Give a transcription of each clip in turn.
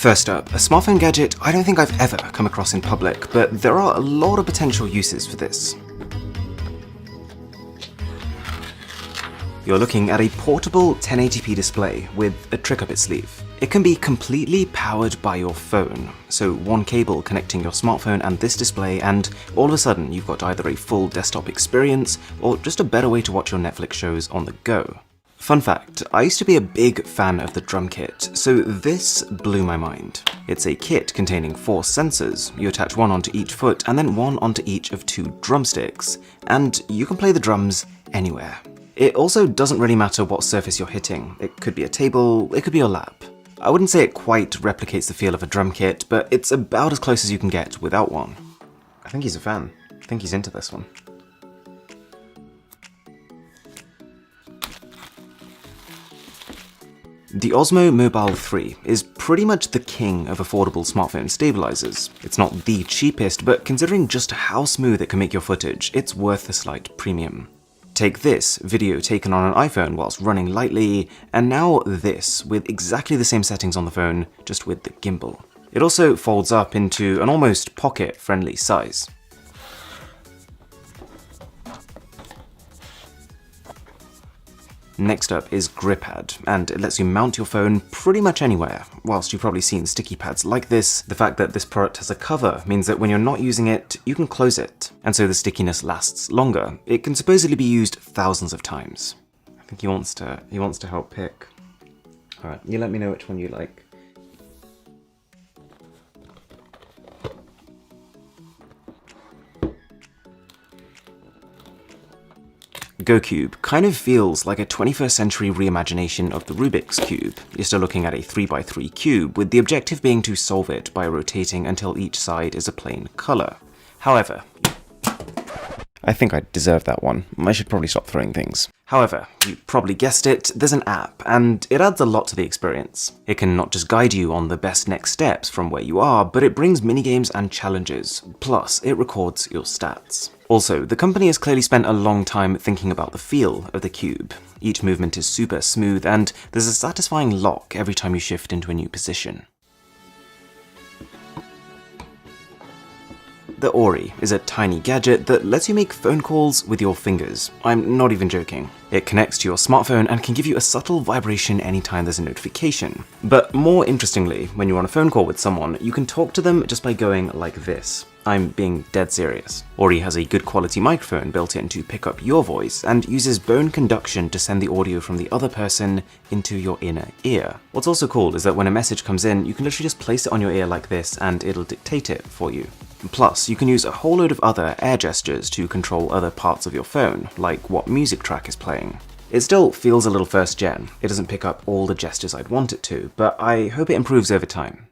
First up, a smartphone gadget I don't think I've ever come across in public, but there are a lot of potential uses for this. You're looking at a portable 1080p display with a trick up its sleeve. It can be completely powered by your phone, so one cable connecting your smartphone and this display, and all of a sudden you've got either a full desktop experience or just a better way to watch your Netflix shows on the go. Fun fact, I used to be a big fan of the drum kit, so this blew my mind. It's a kit containing 4 sensors. You attach one onto each foot and then one onto each of 2 drumsticks, and you can play the drums anywhere. It also doesn't really matter what surface you're hitting. It could be a table, it could be your lap. I wouldn't say it quite replicates the feel of a drum kit, but it's about as close as you can get without one. I think he's a fan. I think he's into this one. The OSMO Mobile 3 is pretty much the king of affordable smartphone stabilizers. It's not the cheapest, but considering just how smooth it can make your footage, it's worth the slight premium. Take this, video taken on an iPhone whilst running lightly, and now this, with exactly the same settings on the phone, just with the gimbal. It also folds up into an almost pocket-friendly size. Next up is Gripad, and it lets you mount your phone pretty much anywhere. Whilst you've probably seen sticky pads like this, the fact that this product has a cover means that when you're not using it, you can close it, and so the stickiness lasts longer. It can supposedly be used thousands of times. I think he wants to help pick. Alright, you let me know which one you like. Gocube kind of feels like a 21st century reimagination of the Rubik's Cube. You're still looking at a 3x3 cube, with the objective being to solve it by rotating until each side is a plain color. However, I think I deserve that one. I should probably stop throwing things. However, you probably guessed it, there's an app, and it adds a lot to the experience. It can not just guide you on the best next steps from where you are, but it brings minigames and challenges. Plus, it records your stats. Also, the company has clearly spent a long time thinking about the feel of the cube. Each movement is super smooth, and there's a satisfying lock every time you shift into a new position. The Orii is a tiny gadget that lets you make phone calls with your fingers. I'm not even joking. It connects to your smartphone and can give you a subtle vibration anytime there's a notification. But more interestingly, when you're on a phone call with someone, you can talk to them just by going like this. I'm being dead serious. Orii has a good quality microphone built in to pick up your voice and uses bone conduction to send the audio from the other person into your inner ear. What's also cool is that when a message comes in, you can literally just place it on your ear like this and it'll dictate it for you. Plus, you can use a whole load of other air gestures to control other parts of your phone, like what music track is playing. It still feels a little first gen. It doesn't pick up all the gestures I'd want it to, but I hope it improves over time.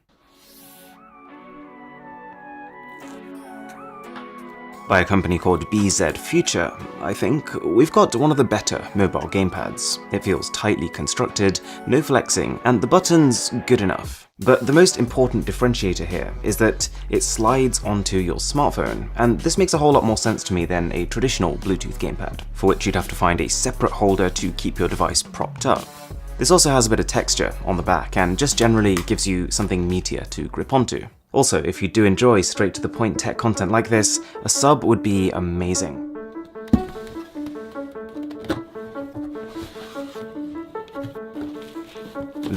By a company called BzFuture, I think, we've got one of the better mobile gamepads. It feels tightly constructed, no flexing, and the buttons good enough. But the most important differentiator here is that it slides onto your smartphone, and this makes a whole lot more sense to me than a traditional Bluetooth gamepad, for which you'd have to find a separate holder to keep your device propped up. This also has a bit of texture on the back, and just generally gives you something meatier to grip onto. Also, if you do enjoy straight-to-the-point tech content like this, a sub would be amazing.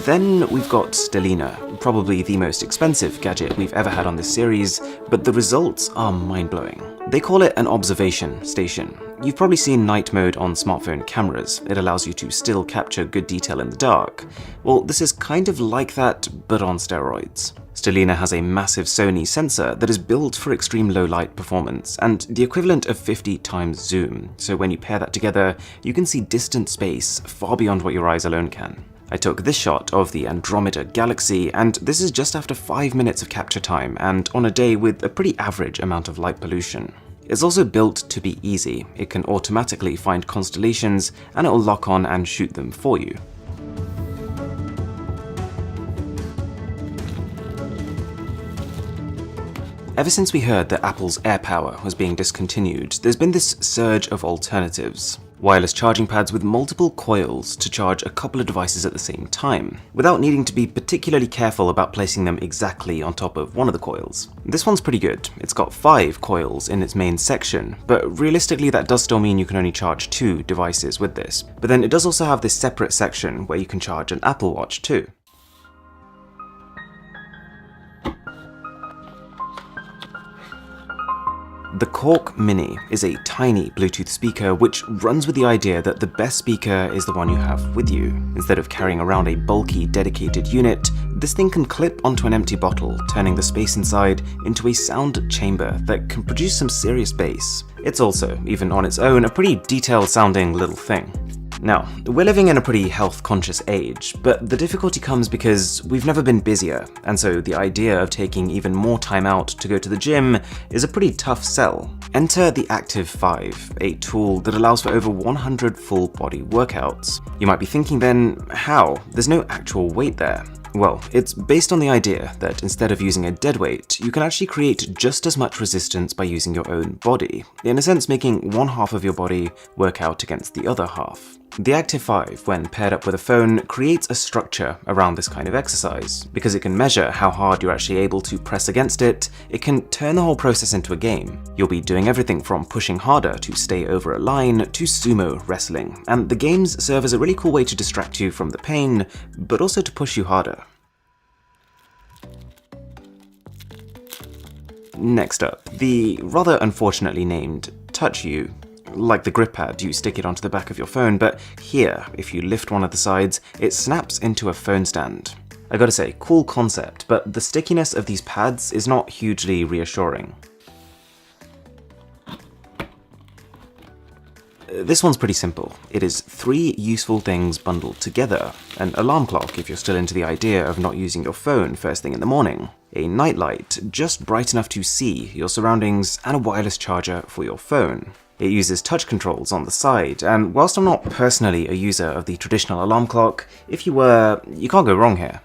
Then we've got Stellina, probably the most expensive gadget we've ever had on this series, but the results are mind-blowing. They call it an observation station. You've probably seen night mode on smartphone cameras. It allows you to still capture good detail in the dark. Well, this is kind of like that, but on steroids. Stellina has a massive Sony sensor that is built for extreme low light performance, and the equivalent of 50 times zoom, so when you pair that together, you can see distant space far beyond what your eyes alone can. I took this shot of the Andromeda Galaxy, and this is just after 5 minutes of capture time, and on a day with a pretty average amount of light pollution. It's also built to be easy. It can automatically find constellations, and it will lock on and shoot them for you. Ever since we heard that Apple's AirPower was being discontinued, there's been this surge of alternatives. Wireless charging pads with multiple coils to charge a couple of devices at the same time, without needing to be particularly careful about placing them exactly on top of one of the coils. This one's pretty good. It's got 5 coils in its main section, but realistically that does still mean you can only charge 2 devices with this. But then it does also have this separate section where you can charge an Apple Watch too. The Cork Mini is a tiny Bluetooth speaker which runs with the idea that the best speaker is the one you have with you. Instead of carrying around a bulky, dedicated unit, this thing can clip onto an empty bottle, turning the space inside into a sound chamber that can produce some serious bass. It's also, even on its own, a pretty detailed sounding little thing. Now, we're living in a pretty health-conscious age, but the difficulty comes because we've never been busier, and so the idea of taking even more time out to go to the gym is a pretty tough sell. Enter the Active 5, a tool that allows for over 100 full-body workouts. You might be thinking then, how? There's no actual weight there. Well, it's based on the idea that instead of using a dead weight, you can actually create just as much resistance by using your own body, in a sense making one half of your body work out against the other half. The Active 5, when paired up with a phone, creates a structure around this kind of exercise. Because it can measure how hard you're actually able to press against it, it can turn the whole process into a game. You'll be doing everything from pushing harder to stay over a line to sumo wrestling, and the games serve as a really cool way to distract you from the pain, but also to push you harder. Next up, the rather unfortunately named Touch You. Like the Gripad, you stick it onto the back of your phone, but here, if you lift one of the sides, it snaps into a phone stand. I gotta say, cool concept, but the stickiness of these pads is not hugely reassuring. This one's pretty simple. It is 3 useful things bundled together. An alarm clock if you're still into the idea of not using your phone first thing in the morning. A nightlight, just bright enough to see your surroundings, and a wireless charger for your phone. It uses touch controls on the side, and whilst I'm not personally a user of the traditional alarm clock, if you were, you can't go wrong here.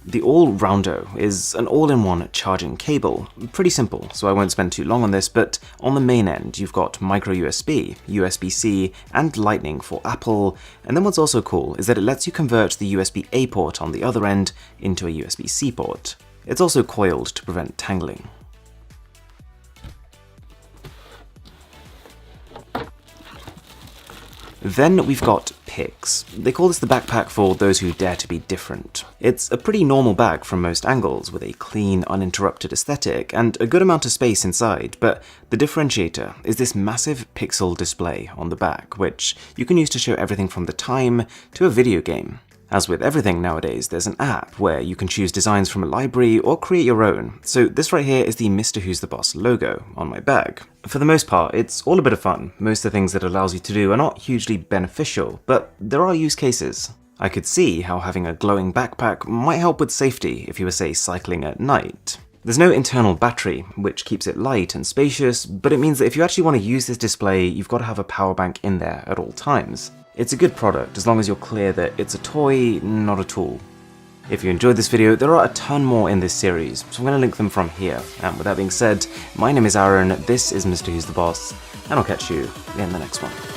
The Allroundo is an all-in-one charging cable. Pretty simple, so I won't spend too long on this, but on the main end you've got micro USB, USB-C, and Lightning for Apple, and then what's also cool is that it lets you convert the USB-A port on the other end into a USB-C port. It's also coiled to prevent tangling. Then we've got Pix. They call this the backpack for those who dare to be different. It's a pretty normal bag from most angles, with a clean, uninterrupted aesthetic and a good amount of space inside, but the differentiator is this massive pixel display on the back, which you can use to show everything from the time to a video game. As with everything nowadays, there's an app where you can choose designs from a library or create your own, so this right here is the Mr. Who's the Boss logo on my bag. For the most part, it's all a bit of fun. Most of the things that it allows you to do are not hugely beneficial, but there are use cases. I could see how having a glowing backpack might help with safety if you were, say, cycling at night. There's no internal battery, which keeps it light and spacious, but it means that if you actually want to use this display, you've got to have a power bank in there at all times. It's a good product as long as you're clear that it's a toy, not a tool. If you enjoyed this video, there are a ton more in this series, so I'm going to link them from here. And with that being said, my name is Aaron, this is Mr. Who's the Boss, and I'll catch you in the next one.